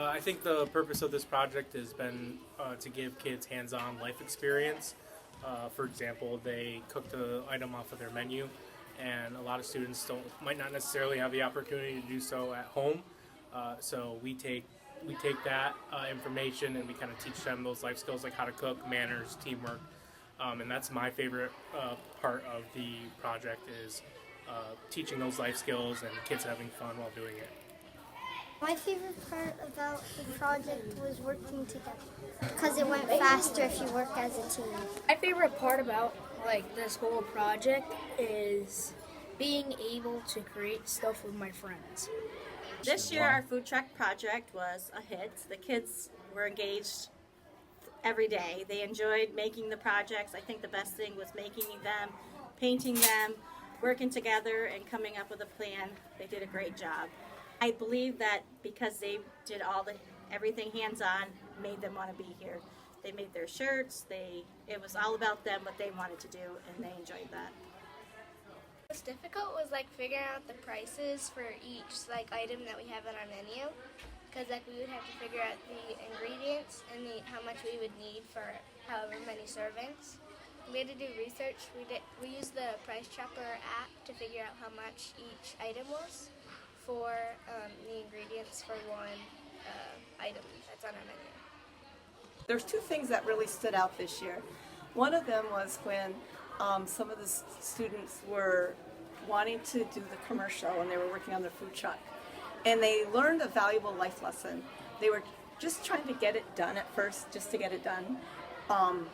I think the purpose of this project has been to give kids hands-on life experience. For example, they cooked an item off of their menu, and a lot of students might not necessarily have the opportunity to do so at home. So we take that information and we kind of teach them those life skills like how to cook, manners, teamwork, and that's my favorite part of the project is teaching those life skills and kids having fun while doing it. My favorite part about the project was working together because it went faster if you work as a team. My favorite part about this whole project is being able to create stuff with my friends. This year our food truck project was a hit. The kids were engaged every day. They enjoyed making the projects. I think the best thing was making them, painting them, working together and coming up with a plan. They did a great job. I believe that because they did everything hands-on, made them want to be here. They made their shirts. It was all about them, what they wanted to do, and they enjoyed that. What's difficult was figuring out the prices for each item that we have on our menu, because we would have to figure out the ingredients and how much we would need for however many servings. We had to do research. We used the Price Chopper app to figure out how much each item was for the ingredients for one item that's on our menu. There's two things that really stood out this year. One of them was when some of the students were wanting to do the commercial when they were working on their food truck. And they learned a valuable life lesson. They were just trying to get it done at first, just to get it done.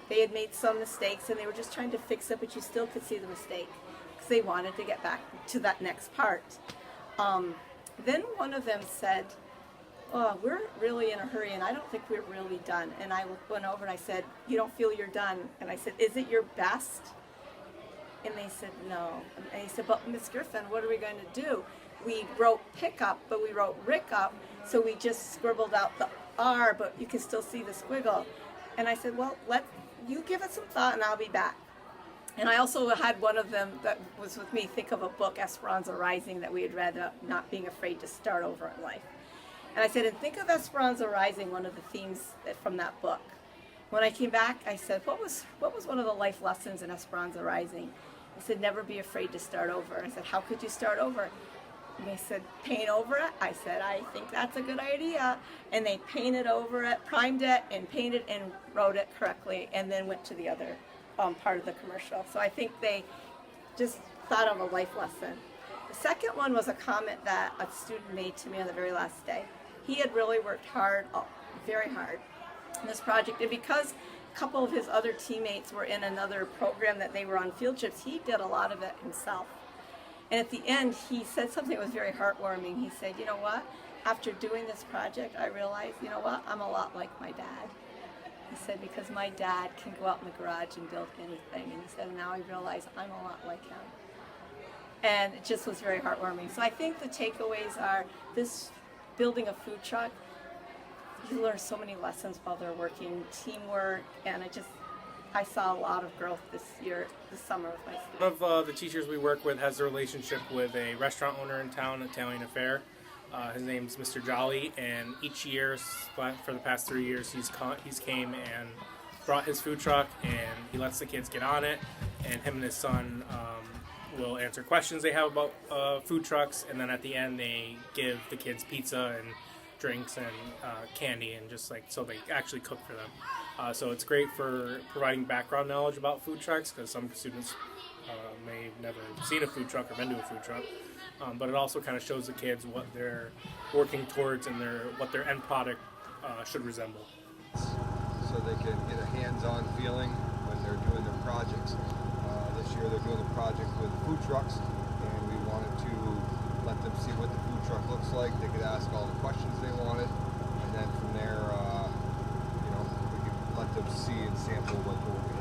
They had made some mistakes and they were just trying to fix it, but you still could see the mistake because they wanted to get back to that next part. Then one of them said, "Oh, we're really in a hurry and I don't think we're really done." And I went over and I said, "You don't feel you're done?" And I said, "Is it your best?" And they said, "No." And he said, "But Miss Griffin, what are we going to do? We wrote pick up, but we wrote Rick up, so we just scribbled out the R, but you can still see the squiggle." And I said, "Well, you give it some thought and I'll be back." And I also had one of them that was with me think of a book, Esperanza Rising, that we had read, Not Being Afraid to Start Over in Life. And I said, and think of Esperanza Rising, one of the themes from that book. When I came back, I said, what was one of the life lessons in Esperanza Rising? He said, never be afraid to start over. I said, how could you start over? And they said, paint over it. I said, I think that's a good idea. And they painted over it, primed it, and painted and wrote it correctly, and then went to the other part of the commercial. So I think they just thought of a life lesson. The second one was a comment that a student made to me on the very last day. He had really worked hard, very hard, on this project, and because a couple of his other teammates were in another program that they were on field trips, he did a lot of it himself. And at the end, he said something that was very heartwarming. He said, "You know what? After doing this project, I realized, you know what? I'm a lot like my dad." He said, because my dad can go out in the garage and build anything. And he said, now I realize I'm a lot like him. And it just was very heartwarming. So I think the takeaways are this building a food truck, you learn so many lessons while they're working, teamwork, and I saw a lot of growth this summer with my students. One of the teachers we work with has a relationship with a restaurant owner in town, Italian Affair. His name's Mr. Jolly, and each year for the past 3 years he's came and brought his food truck, and he lets the kids get on it, and him and his son will answer questions they have about food trucks, and then at the end they give the kids pizza and drinks and candy, and just so they actually cook for them. So it's great for providing background knowledge about food trucks, because some students may have never seen a food truck or been to a food truck. But it also kind of shows the kids what they're working towards and what their end product should resemble. So they can get a hands-on feeling when they're doing their projects. This year they're doing a project with food trucks, and we wanted to let them see what the food truck looks like. They could ask all the questions they wanted, and then from there, we could let them see and sample what we